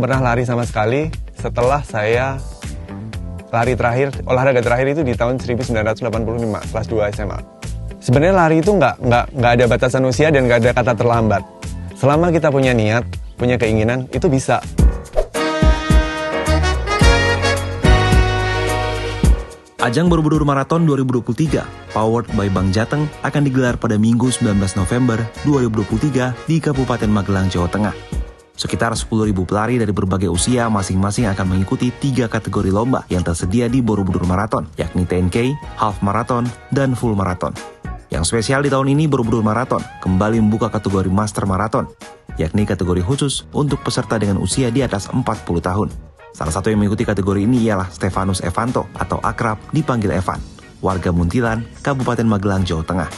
pernah lari sama sekali setelah saya olahraga terakhir itu di tahun 1985, kelas 2 SMA. Sebenarnya lari itu nggak ada batasan usia dan nggak ada kata terlambat. Selama kita punya niat, punya keinginan, itu bisa. Ajang Borobudur Marathon 2023, powered by Bank Jateng, akan digelar pada Minggu 19 November 2023 di Kabupaten Magelang, Jawa Tengah. Sekitar 10.000 pelari dari berbagai usia masing-masing akan mengikuti 3 kategori lomba yang tersedia di Borobudur Marathon, yakni 10K, Half Marathon, dan Full Marathon. Yang spesial di tahun ini, Borobudur Marathon kembali membuka kategori Master Marathon, yakni kategori khusus untuk peserta dengan usia di atas 40 tahun. Salah satu yang mengikuti kategori ini ialah Stefanus Evanto atau akrab dipanggil Evan, warga Muntilan, Kabupaten Magelang, Jawa Tengah.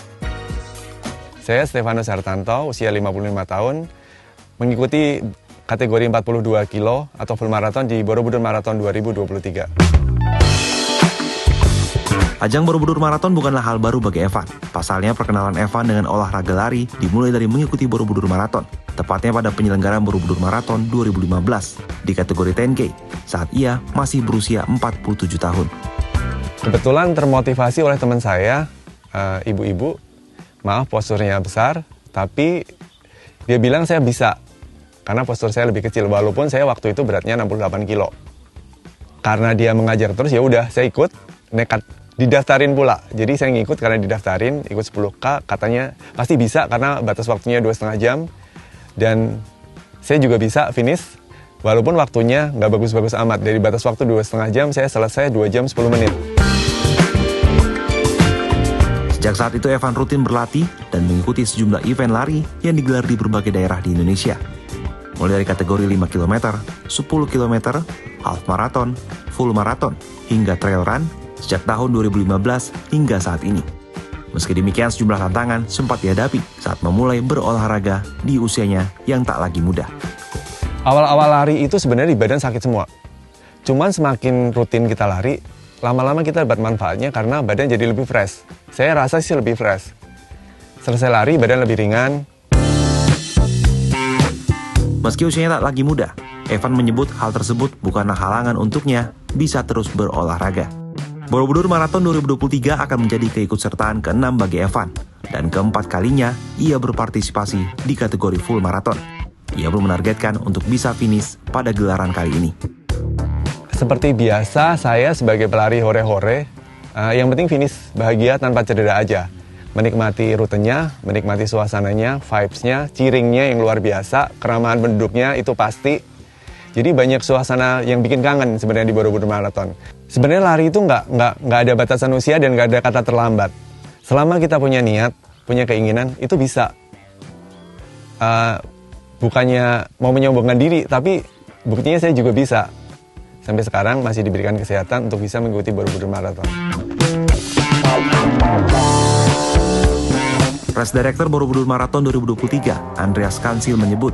Saya Stefanus Hartanto, usia 55 tahun, mengikuti kategori 42 kilo atau full marathon di Borobudur Marathon 2023. Ajang Borobudur Marathon bukanlah hal baru bagi Evan. Pasalnya perkenalan Evan dengan olahraga lari dimulai dari mengikuti Borobudur Marathon, tepatnya pada penyelenggaraan Borobudur Marathon 2015 di kategori 10K saat ia masih berusia 47 tahun. Kebetulan termotivasi oleh teman saya, ibu-ibu, maaf posturnya besar, tapi dia bilang saya bisa karena postur saya lebih kecil, walaupun saya waktu itu beratnya 68 kilo. Karena dia mengajar terus, ya udah saya ikut, nekat. Didaftarin pula, jadi saya ngikut karena didaftarin, ikut 10K, katanya pasti bisa karena batas waktunya 2,5 jam, dan saya juga bisa finish, walaupun waktunya nggak bagus-bagus amat. Dari batas waktu 2,5 jam, saya selesai 2 jam 10 menit. Sejak saat itu Evan rutin berlatih dan mengikuti sejumlah event lari yang digelar di berbagai daerah di Indonesia. Mulai dari kategori 5 km, 10 km, half marathon, full marathon, hingga trail run, sejak tahun 2015 hingga saat ini. Meski demikian, sejumlah tantangan sempat dihadapi saat memulai berolahraga di usianya yang tak lagi muda. Awal-awal lari itu sebenarnya di badan sakit semua. Cuman semakin rutin kita lari, lama-lama kita dapat manfaatnya karena badan jadi lebih fresh. Saya rasa sih lebih fresh. Selesai lari, badan lebih ringan. Meski usianya tak lagi muda, Evan menyebut hal tersebut bukanlah halangan untuknya bisa terus berolahraga. Borobudur Marathon 2023 akan menjadi keikutsertaan ke-6 bagi Evan, dan keempat kalinya ia berpartisipasi di kategori full marathon. Ia pun menargetkan untuk bisa finish pada gelaran kali ini. Seperti biasa, saya sebagai pelari hore-hore, yang penting finish bahagia tanpa cedera aja. Menikmati rutenya, menikmati suasananya, vibes-nya, cheering-nya yang luar biasa, keramahan penduduknya itu pasti. Jadi banyak suasana yang bikin kangen sebenarnya di Borobudur Marathon. Sebenarnya lari itu nggak ada batasan usia dan nggak ada kata terlambat. Selama kita punya niat, punya keinginan, itu bisa. Bukannya mau menyombongkan diri, tapi buktinya saya juga bisa. Sampai sekarang masih diberikan kesehatan untuk bisa mengikuti Borobudur Marathon. Race Director Borobudur Marathon 2023, Andreas Kansil menyebut,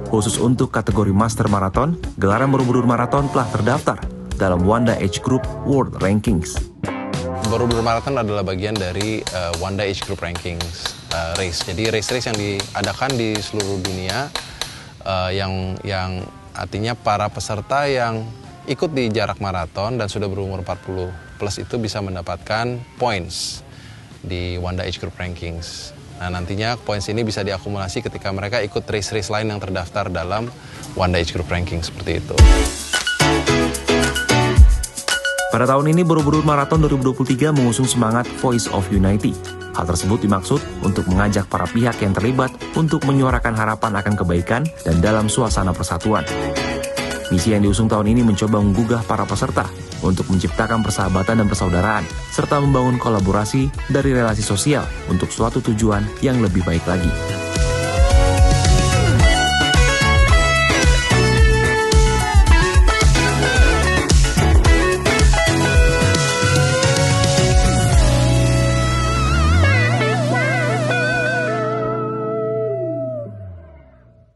khusus untuk kategori Master Marathon, gelaran Borobudur Marathon telah terdaftar dalam Wanda Age Group World Rankings. Borobudur Marathon adalah bagian dari Wanda Age Group Rankings race. Jadi race-race yang diadakan di seluruh dunia yang artinya para peserta yang ikut di jarak maraton dan sudah berumur 40 plus itu bisa mendapatkan points di Wanda Age Group Rankings. Nah, nantinya points ini bisa diakumulasi ketika mereka ikut race-race lain yang terdaftar dalam Wanda Age Group Ranking seperti itu. Pada tahun ini, Borobudur Marathon 2023 mengusung semangat Voice of Unity. Hal tersebut dimaksud untuk mengajak para pihak yang terlibat untuk menyuarakan harapan akan kebaikan dan dalam suasana persatuan. Misi yang diusung tahun ini mencoba menggugah para peserta untuk menciptakan persahabatan dan persaudaraan, serta membangun kolaborasi dari relasi sosial untuk suatu tujuan yang lebih baik lagi.